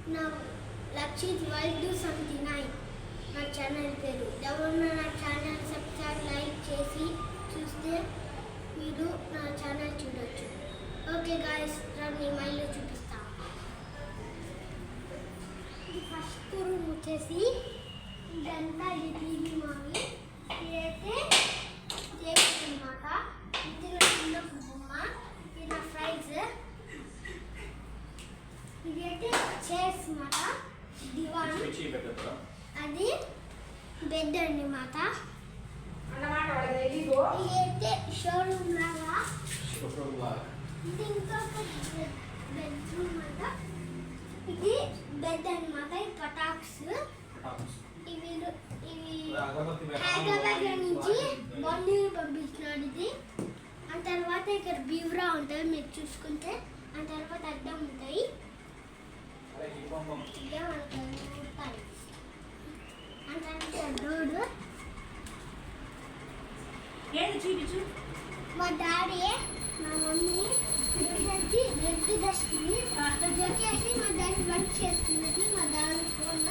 నా లక్షిత్ వైల్డ్ 79 నా ఛానల్ పేరు. ఎవరన్నా నా ఛానల్ సబ్స్క్రైబ్ లైక్ చేసి చూస్తే మీరు నా ఛానల్ చూడొచ్చు. ఓకే గాయస్, రండి మైల్లో చూపిస్తా. ఇది ఫస్ట్ రూమ్ వచ్చేసి ఇదంతా ఇది టీవీ మావి. ఇదైతే టేబుల్ అన్నమాట. ఇది నా బొమ్మ, ఇది నా ఫ్రైజ్. ఇదైతే చైర్స్ మాట, దివాన్, అది బెడ్ అన్నమాట. ఇదైతే షోరూమ్ లాగా. ఇది ఇంకొక బెడ్రూమ్ అంట. ఇది బెడ్ అన్నమాట. ఇది పటాక్స్. ఇవి హైదరాబాద్ నుంచి బండిని పంపిస్తున్నాడు. ఇది ఆ తర్వాత ఇక్కడ బీవ్రా ఉంటుంది మీరు చూసుకుంటే. ఆ తర్వాత అడ్డం ఉంటాయి. రోడ్ చూపించు. మా డాడీ మా మమ్మీ వచ్చి రెడ్ డస్ట్ని వచ్చేసి మా డాడీ వర్క్ చేస్తున్నది. మా డాడీ ఫోన్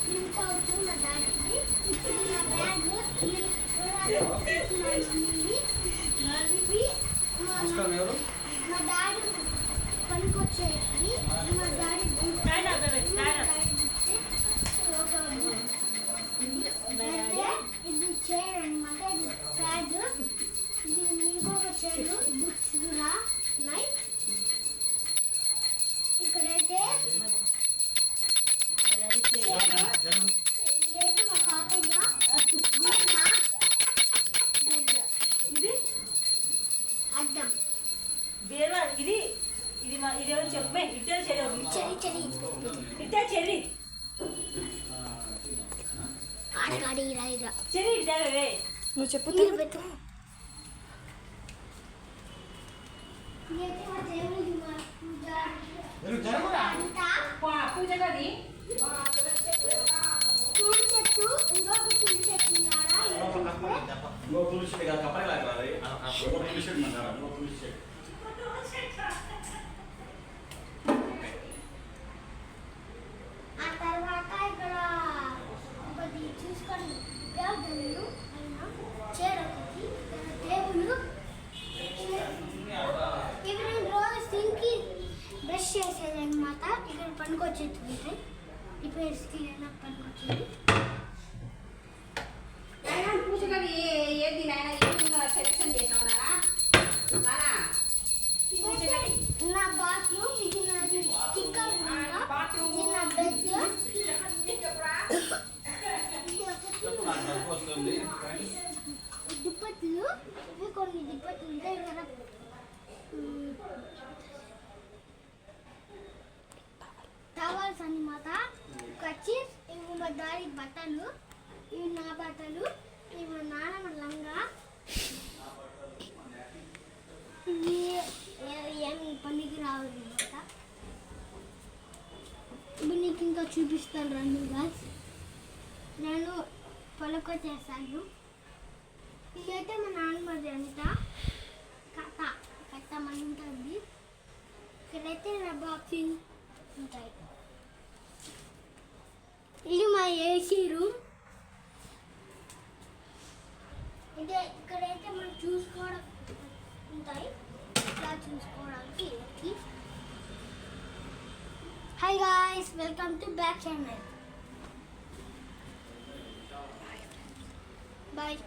తీసుకోవచ్చు. మా డాడీకి నా బ్యాగ్ మా డాడీ పనికొచ్చేసి మా డాడీ ఇది చైర్ అనమాట. ఇది ఫ్యాగ్. ఇది ఇంకొక చైర్. బుక్స్ కూడా ఉన్నాయి. ఇక్కడైతే ఇదైతే మా తాతయ్య ఇది అడ్డం. ఇది ఇది ఇది ఎవరు చెప్పే ఇద్దరు చెరి ఇద్దరు చెర్రీ ఆడగాడి ఇలా ఇలా చెర్రీ ఇద్దరే నువ్వు చెప్పు. పెట్టు. ఇదైతే మా దేవుడి పూజ గది తులసి చెట్టు. ఇంకొక తులసి చెట్టు ఉన్నారా? ఆ తర్వాత ఇక్కడ ఒకటి చూసుకొని దేవుడు చైర్ ఒకటి, టేబుల్. ఇక్కడ రోజు సింకి బ్రష్ చేసేది అనమాట. ఇక్కడ పనికొచ్చేది ఉంటాయి. రిపేర్స్కి ఏమైనా పనికొచ్చేది. పూజ గది ఏది నాయన సెలెక్షన్ చేసినావునా? నా బాత్రూమ్. ఇది నాది స్టిక్కర్. ఇది నా బెడ్. దుప్పట్లు. ఇవి కొన్ని దుప్పట్లు ఉంటాయి కదా, టవల్స్ అన్నమాట. కచ్చీస్. ఇవి మా డాడీ బట్టలు. ఇవి నా బట్టలు. ఇవి మా నాన్నమ్మ లంగా. ఇవి ఏమి పనికి రావాలి అనమాట. ఇవి నీకు ఇంకా చూపిస్తాను రండి గాయ్స్. నేను పొలక చేశాను. ఇదైతే మా నాన్నమ్మది అంట. కట్ట మన ఉంటుంది. ఇక్కడైతే నా బాక్సింగ్ ఉంటాయి. ఇది మా ఏసీ రూమ్. ఇదే ఇక్కడైతే మనం చూసుకోవడం ఉంటాయి. ఇలా చూసుకోవడానికి. Hi guys, welcome to back channel. Bye.